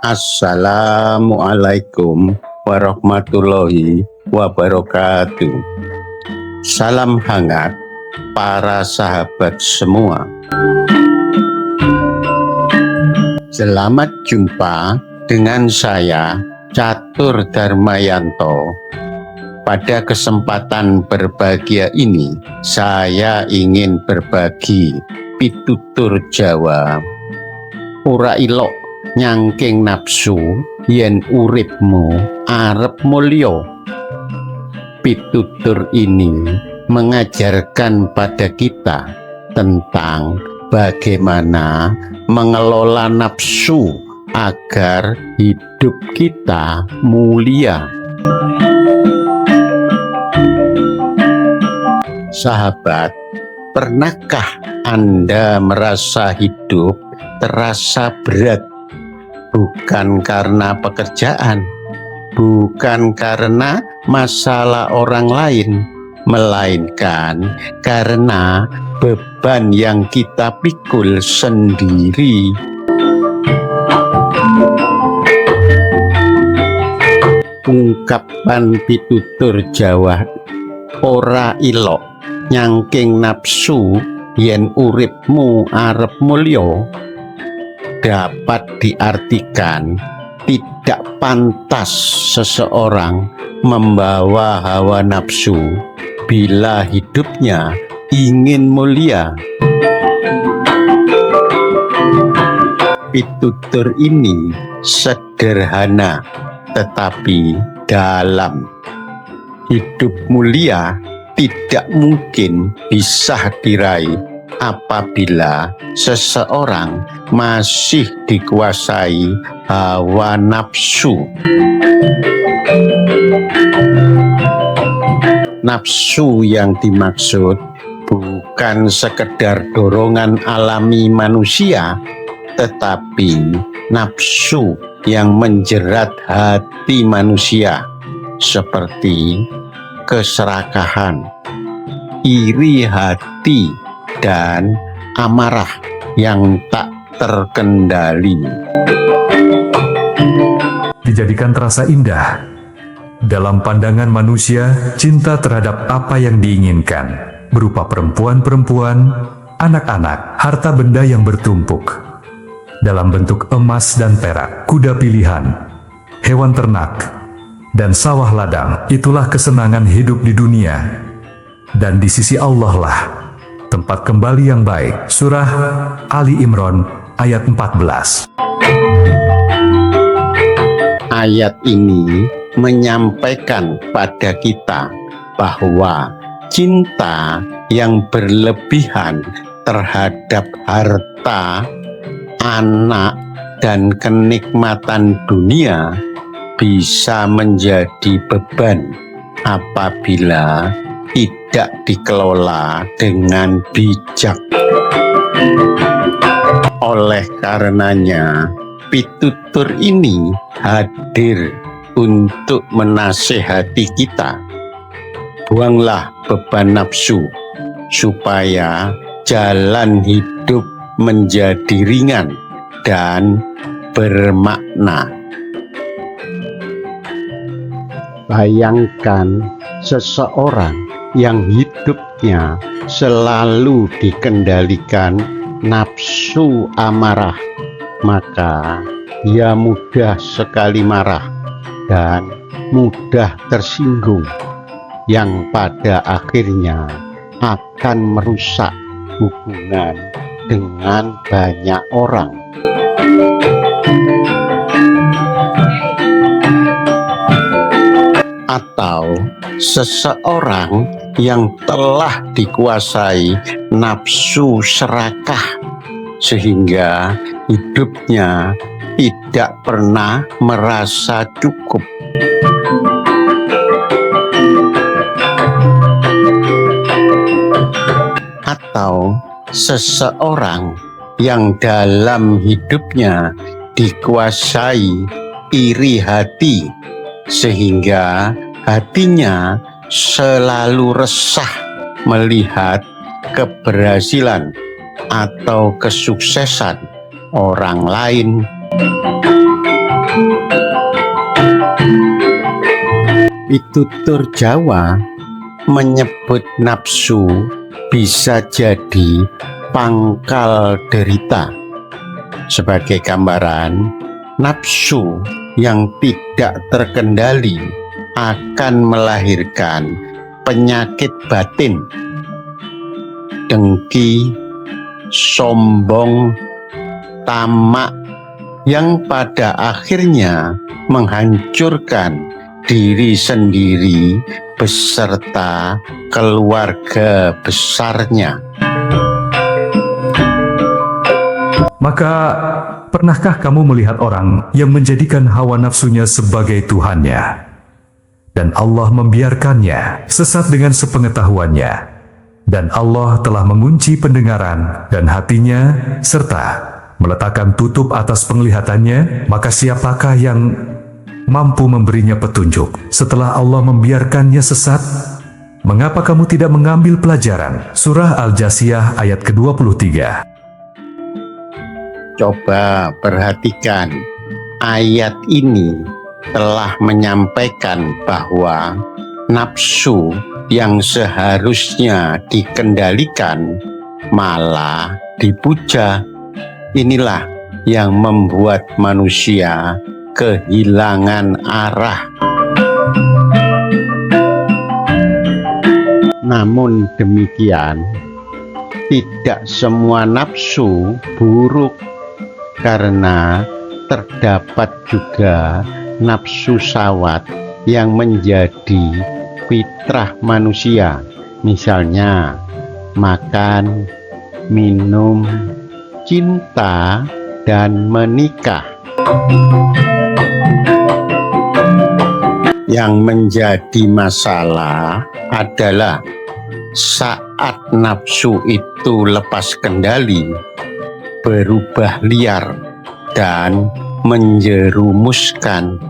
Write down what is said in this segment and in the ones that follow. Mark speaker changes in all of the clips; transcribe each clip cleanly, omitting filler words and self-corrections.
Speaker 1: Assalamualaikum warahmatullahi wabarakatuh. Salam hangat para sahabat semua. Selamat jumpa dengan saya Catur Darmayanto. Pada kesempatan berbahagia ini, saya ingin berbagi pitutur Jawa. Ora ilok nyangking nafsu yen uripmu arep mulya. Pitutur ini mengajarkan pada kita tentang bagaimana mengelola nafsu agar hidup kita mulia. Sahabat, pernahkah Anda merasa hidup terasa berat? Bukan karena pekerjaan, bukan karena masalah orang lain, melainkan karena beban yang kita pikul sendiri. Ungkapan pitutur Jawa, ora ilok nyangking nafsu yen uripmu arep mulya, dapat diartikan tidak pantas seseorang membawa hawa nafsu bila hidupnya ingin mulia. Pitutur ini sederhana tetapi dalam. Hidup mulia tidak mungkin bisa diraih apabila seseorang masih dikuasai hawa nafsu. Nafsu yang dimaksud bukan sekedar dorongan alami manusia, tetapi nafsu yang menjerat hati manusia, seperti keserakahan, iri hati, dan amarah yang tak terkendali.
Speaker 2: Dijadikan terasa indah dalam pandangan manusia, cinta terhadap apa yang diinginkan berupa perempuan-perempuan, anak-anak, harta benda yang bertumpuk dalam bentuk emas dan perak, kuda pilihan, hewan ternak, dan sawah ladang. Itulah kesenangan hidup di dunia, dan di sisi Allah lah tempat kembali yang baik. Surah Ali Imran ayat 14.
Speaker 1: Ayat ini menyampaikan pada kita bahwa cinta yang berlebihan terhadap harta, anak, dan kenikmatan dunia bisa menjadi beban apabila tidak dikelola dengan bijak. Oleh karenanya, pitutur ini hadir untuk menasehati kita. Buanglah beban nafsu supaya jalan hidup menjadi ringan dan bermakna. Bayangkan seseorang yang hidupnya selalu dikendalikan nafsu amarah, maka dia mudah sekali marah dan mudah tersinggung, yang pada akhirnya akan merusak hubungan dengan banyak orang. Atau seseorang yang telah dikuasai nafsu serakah sehingga hidupnya tidak pernah merasa cukup. Atau seseorang yang dalam hidupnya dikuasai iri hati sehingga hatinya selalu resah melihat keberhasilan atau kesuksesan orang lain. Pitutur Jawa menyebut nafsu bisa jadi pangkal derita. Sebagai gambaran, nafsu yang tidak terkendali akan melahirkan penyakit batin, dengki, sombong, tamak, yang pada akhirnya menghancurkan diri sendiri beserta keluarga besarnya.
Speaker 2: Maka, pernahkah kamu melihat orang yang menjadikan hawa nafsunya sebagai Tuhannya, dan Allah membiarkannya sesat dengan sepengetahuannya, dan Allah telah mengunci pendengaran dan hatinya, serta meletakkan tutup atas penglihatannya? Maka siapakah yang mampu memberinya petunjuk setelah Allah membiarkannya sesat? Mengapa kamu tidak mengambil pelajaran? Surah Al-Jasiyah ayat ke-23.
Speaker 1: Coba perhatikan, ayat ini telah menyampaikan bahwa nafsu yang seharusnya dikendalikan malah dipuja. Inilah yang membuat manusia kehilangan arah. Namun demikian, tidak semua nafsu buruk, karena terdapat juga nafsu syahwat yang menjadi fitrah manusia. Misalnya, makan, minum, cinta, dan menikah. Yang menjadi masalah adalah saat nafsu itu lepas kendali, berubah liar, dan menjerumuskan.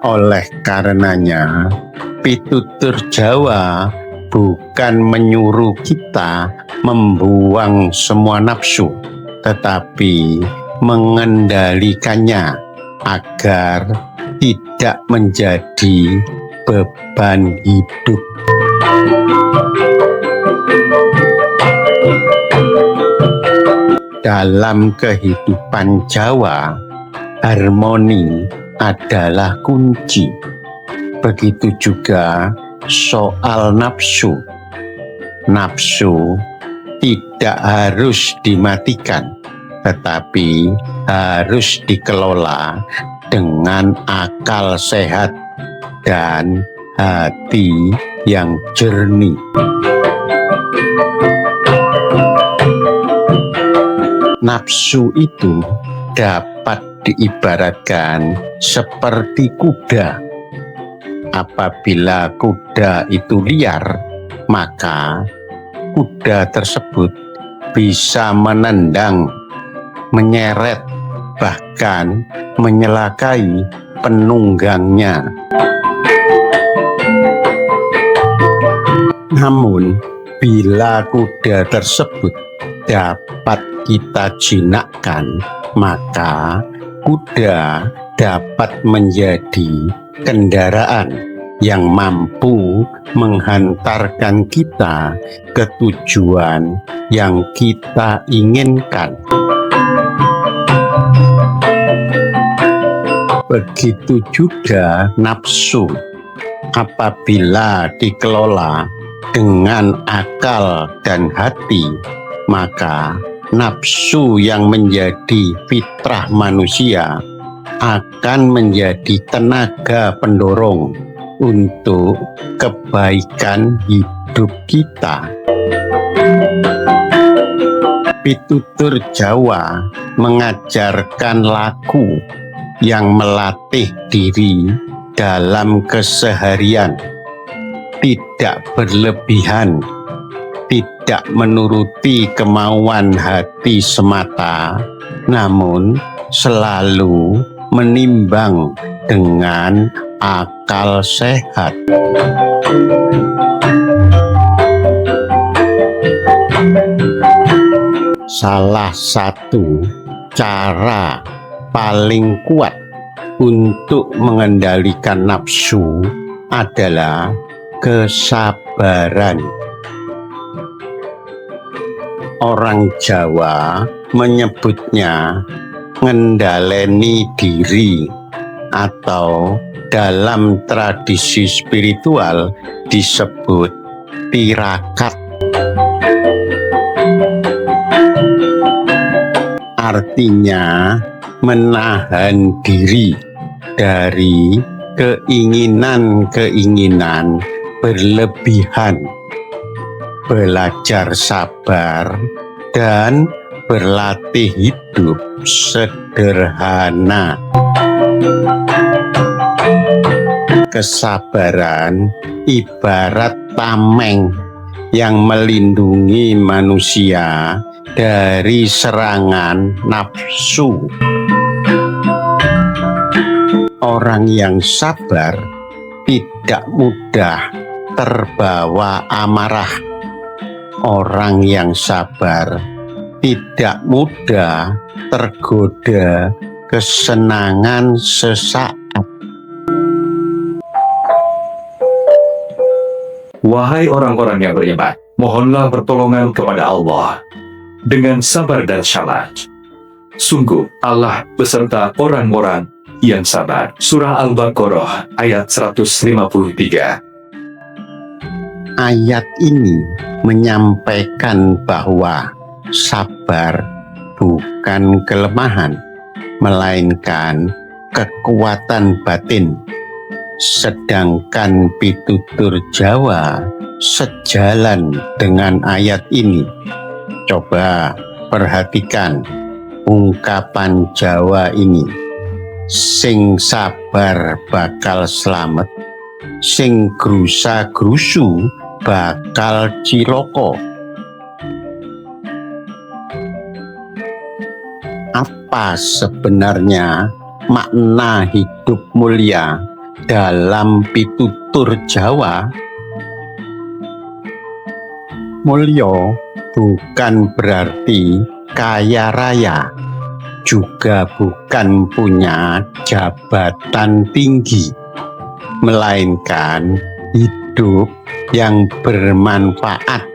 Speaker 1: Oleh karenanya, pitutur Jawa bukan menyuruh kita membuang semua nafsu, tetapi mengendalikannya agar tidak menjadi beban hidup. Dalam kehidupan Jawa, harmoni adalah kunci. Begitu juga soal nafsu. Nafsu tidak harus dimatikan, tetapi harus dikelola dengan akal sehat dan hati yang jernih. Nafsu itu dapat diibaratkan seperti kuda. Apabila kuda itu liar, maka kuda tersebut bisa menendang, menyeret, bahkan menyelakai penunggangnya. Namun, bila kuda tersebut dapat kita jinakkan, maka kuda dapat menjadi kendaraan yang mampu menghantarkan kita ke tujuan yang kita inginkan. Begitu juga nafsu, apabila dikelola dengan akal dan hati, maka nafsu yang menjadi fitrah manusia akan menjadi tenaga pendorong untuk kebaikan hidup kita. Pitutur Jawa mengajarkan laku yang melatih diri dalam keseharian, tidak berlebihan, tidak menuruti kemauan hati semata, namun selalu menimbang dengan akal sehat. salah satu cara paling kuat untuk mengendalikan nafsu adalah kesabaran. Orang Jawa menyebutnya ngendaleni diri, atau dalam tradisi spiritual disebut tirakat. Artinya menahan diri dari keinginan-keinginan berlebihan, belajar sabar, dan berlatih hidup sederhana. Kesabaran ibarat tameng yang melindungi manusia dari serangan nafsu. Orang yang sabar tidak mudah terbawa amarah. Orang yang sabar tidak mudah tergoda kesenangan sesaat.
Speaker 2: Wahai orang-orang yang beriman, mohonlah pertolongan kepada Allah dengan sabar dan salat. Sungguh Allah beserta orang-orang yang sabar. Surah Al-Baqarah ayat 153.
Speaker 1: Ayat ini menyampaikan bahwa sabar bukan kelemahan, melainkan kekuatan batin. Sedangkan pitutur Jawa sejalan dengan ayat ini. Coba perhatikan ungkapan Jawa ini. Sing sabar bakal slamet, sing grusa-grusu bakal ciloko. Apa sebenarnya makna hidup mulia dalam pitutur Jawa? Mulya bukan berarti kaya raya, juga bukan punya jabatan tinggi, melainkan hidup yang bermanfaat,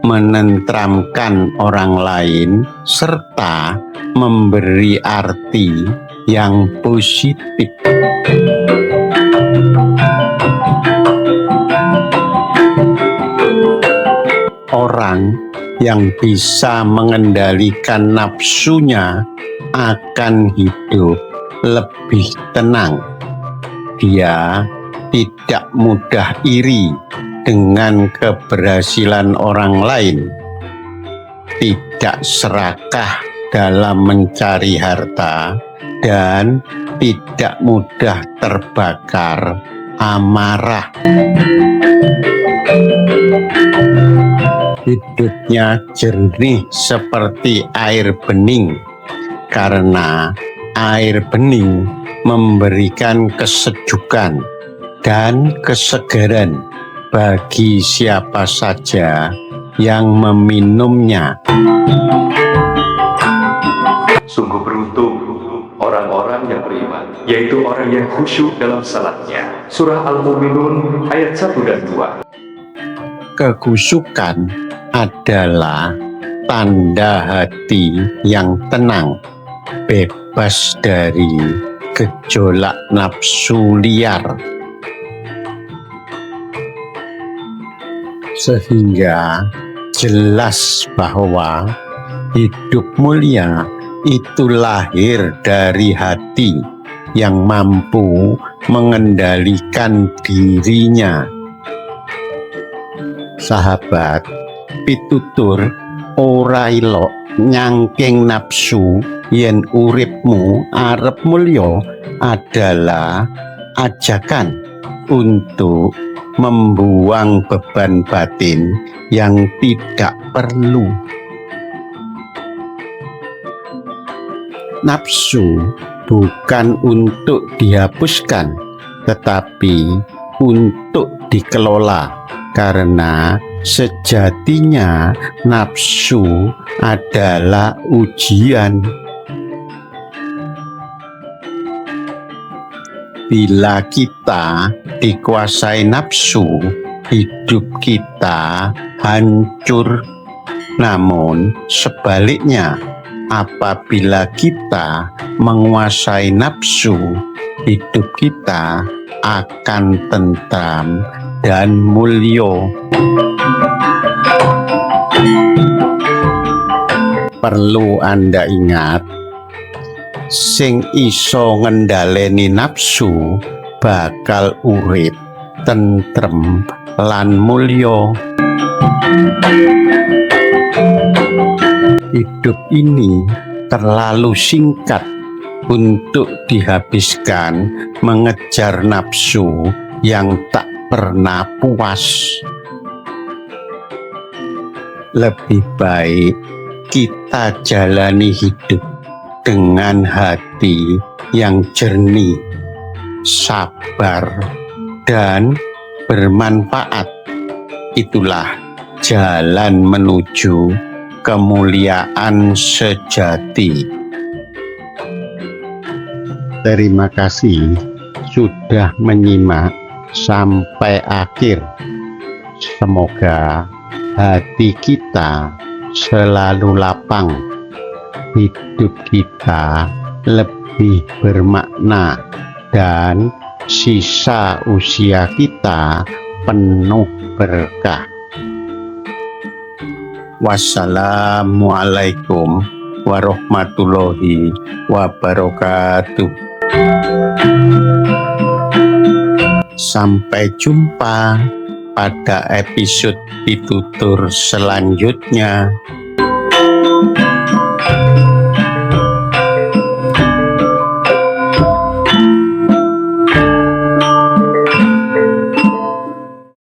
Speaker 1: menenteramkan orang lain, serta memberi arti yang positif. Orang yang bisa mengendalikan nafsunya akan hidup lebih tenang. Dia tidak mudah iri dengan keberhasilan orang lain, tidak serakah dalam mencari harta, dan tidak mudah terbakar amarah. Hidupnya jernih seperti air bening, karena air bening memberikan kesejukan dan kesegaran bagi siapa saja yang meminumnya.
Speaker 2: Sungguh beruntung orang-orang yang beriman, yaitu orang yang khusyuk dalam salatnya. Surah Al-Mu'minun ayat 1 dan 2.
Speaker 1: Kekhusyukan adalah tanda hati yang tenang, bebas dari gejolak nafsu liar. Sehingga jelas bahwa hidup mulia itu lahir dari hati yang mampu mengendalikan dirinya. Sahabat, pitutur ora ilok nyangking nafsu yen uripmu arep mulya adalah ajakan untuk membuang beban batin yang tidak perlu. Nafsu bukan untuk dihapuskan, tetapi untuk dikelola, karena Sejatinya nafsu adalah ujian. Bila kita dikuasai nafsu, hidup kita hancur. Namun sebaliknya, apabila kita menguasai nafsu, hidup kita akan tentram dan mulya. Perlu Anda ingat, sing iso ngendhaleni nafsu bakal urip tentrem lan mulya. Hidup ini terlalu singkat untuk dihabiskan mengejar nafsu yang tak pernah puas. Lebih baik kita jalani hidup dengan hati yang jernih, sabar, dan bermanfaat. Itulah jalan menuju kemuliaan sejati. Terima kasih sudah menyimak sampai akhir. Semoga hati kita selalu lapang, hidup kita lebih bermakna, dan sisa usia kita penuh berkah. Wassalamualaikum warahmatullahi wabarakatuh. Sampai jumpa pada episode pitutur selanjutnya.